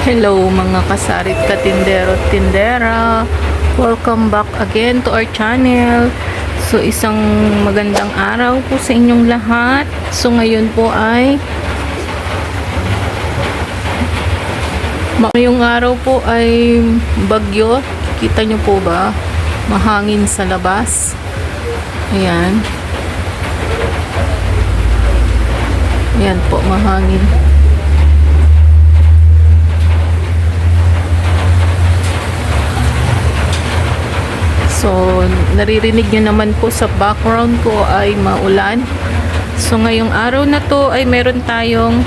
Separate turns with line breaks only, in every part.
Hello mga kasarit katindero at tindera. Welcome back again to our channel. So isang magandang araw po sa inyong lahat. So ngayon po ay ngayong araw po ay bagyo. Kita nyo po ba? Mahangin sa labas. Ayan. Ayan po, mahangin. So, naririnig nyo naman po sa background ko ay maulan. So, ngayong araw na to ay meron tayong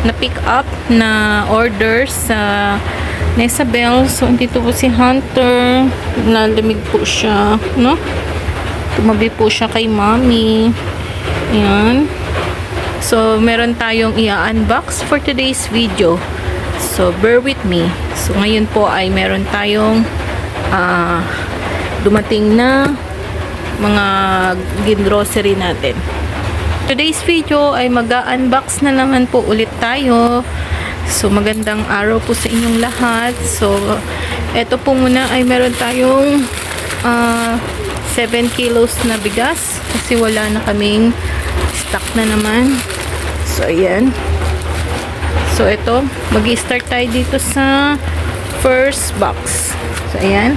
na-pick up na orders sa Nesabel. So, dito po si Hunter. Nalamig po siya, no? Tumabi po siya kay Mommy. Ayan. So, meron tayong i-unbox for today's video. So, bear with me. So, ngayon po ay meron tayong dumating na mga grocery natin. Today's video ay mag-unbox na naman po ulit tayo. So magandang araw po sa inyong lahat. So eto po muna ay meron tayong 7 kilos na bigas kasi wala na kaming stock na naman. So ayan. So ito, mag-i-start tayo dito sa first box. So, ayan.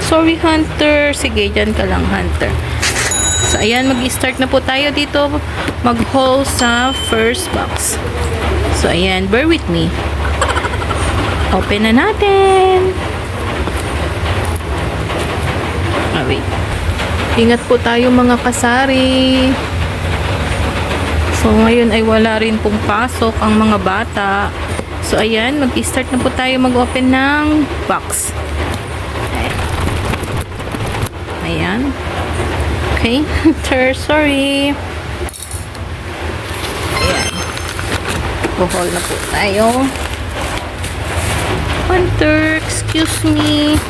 Sorry, Hunter. Sige, dyan ka lang, Hunter. So, ayan. Mag-start na po tayo dito. Mag-haul sa first box. So, ayan. Bear with me. Open na natin. Wait. Ingat po tayo, mga kasari. So, ngayon ay wala rin pong pasok ang mga bata. So, ayan. Mag-start na po tayo mag-open ng box. Ayan. Okay. Sorry. Ayan. Buhol na po tayo. Hunter, excuse me.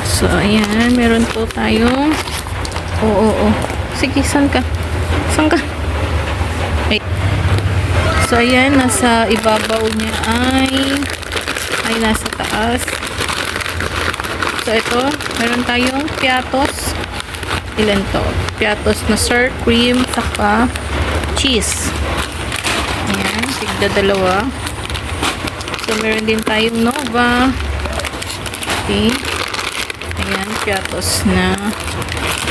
So, ayan. Meron po tayong Oo. Sige, saan ka? Saan ka? Okay. So, ayan. Nasa ibabaw niya ay nasa taas. So, ito, meron tayong piatos. Ilan to? Piatos na sour cream, saka cheese. Ayan, tigda dalawa. So, meron din tayong Nova. Okay. Ayan, piatos na.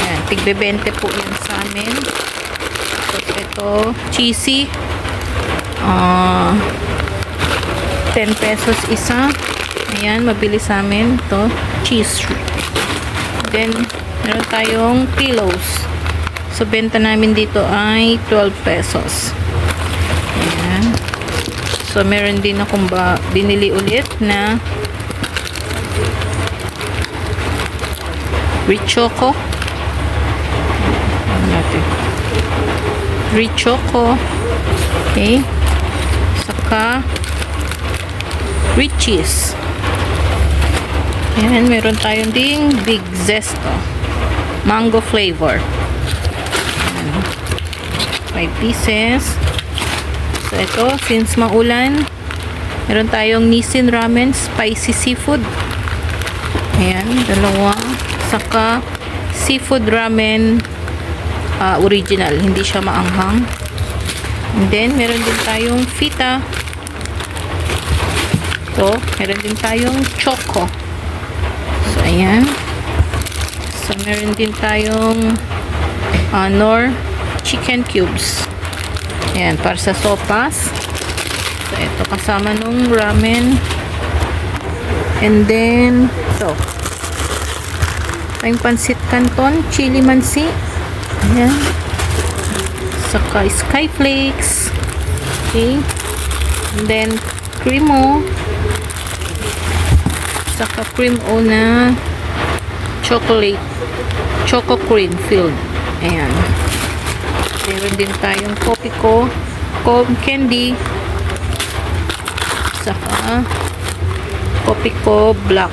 Ayan, tigbe 20 po yun sa amin. So, ito, cheesy. 10 pesos isa. Ayan, mabili sa amin to cheese. Then meron tayong pillows. So benta namin dito ay 12 pesos. Ayan. So meron din akong binili ulit na Richoco. Richoco. Okay. Saka Richies. Ayan, meron tayong ding Big Zesto. Mango flavor. Ayan. 5 pieces. So, ito, since maulan, meron tayong Nissin Ramen Spicy Seafood. Ayan, dalawa. Saka, Seafood Ramen original. Hindi siya maanghang. And then, meron din tayong Fita. So, meron din tayong Choco. So, ayan. So, meron din tayong Nor Chicken Cubes. Ayan, para sa sopas. So, ito kasama nung ramen. And then, ito. Tayong pansit canton, chili mansi. Ayan. Saka Skyflakes. Okay. And then, Cremo. Saka cream o na chocolate. Choco cream filled. Ayan. Meron din tayong Copico candy. Saka Copico black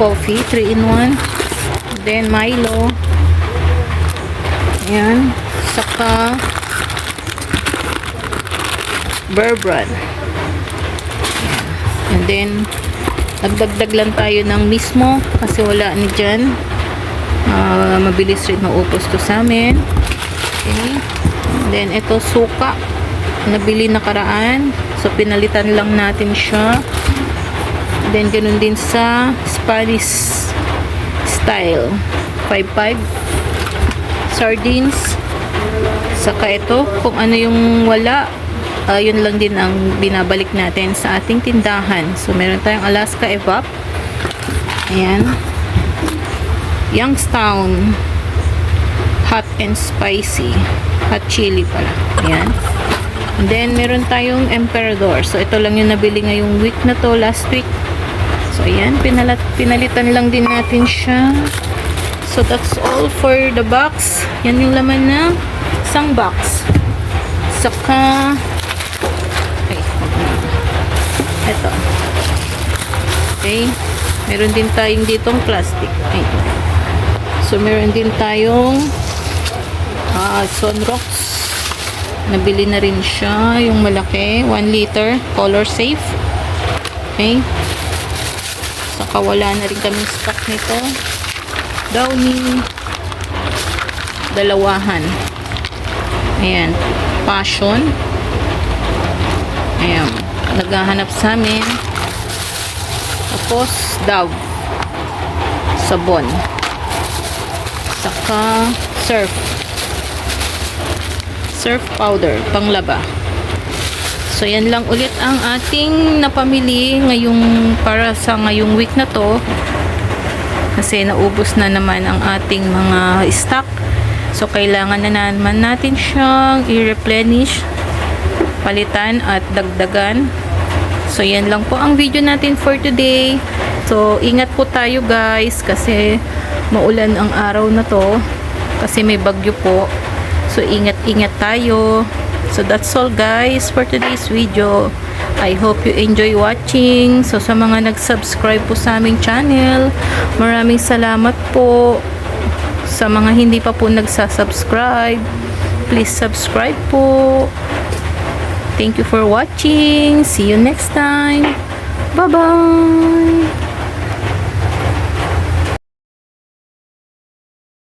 coffee 3 in 1. Then Milo. saka Bear Brand. And then nagdagdag lang tayo ng mismo kasi wala ni dyan. Mabilis rin maupos to sa amin. Okay. And then ito suka, nabili nakaraan, so pinalitan lang natin siya. Then ganun din sa Spanish style, 5.5 sardines. Saka ito, kung ano yung wala, yun lang din ang binabalik natin sa ating tindahan. So meron tayong Alaska Evap, ayan, Youngstown hot and spicy, hot chili pala, ayan. And then meron tayong Emperador, so ito lang yung nabili ngayong week na to, last week. So ayan, pinalitan lang din natin siya. So that's all for the box. Yan yung laman ng isang box. Saka ito. Okay. Meron din tayong ditong plastic. Ito. So meron din tayong Sunrox. Nabili na rin siya. Yung malaki. 1 liter. Color safe. Okay. Saka wala na rin kaming stock nito. Downy. Dalawahan. Ayan. Passion. Ayan. Naghahanap sa amin. Tapos Dove. Sabon. Saka Surf. Surf powder. Panglaba. So yan lang ulit ang ating napamili ngayong, para sa ngayong week na to. Kasi naubos na naman ang ating mga stock. So kailangan na naman natin siyang i-replenish, palitan at dagdagan. So yan lang po ang video natin for today. So ingat po tayo guys kasi maulan ang araw na to. Kasi may bagyo po. So ingat-ingat tayo. So that's all guys for today's video. I hope you enjoy watching. So sa mga nag-subscribe po sa aming channel, maraming salamat po. Sa mga hindi pa po nagsasubscribe, please subscribe po. Thank you for watching. See you next time. Bye-bye.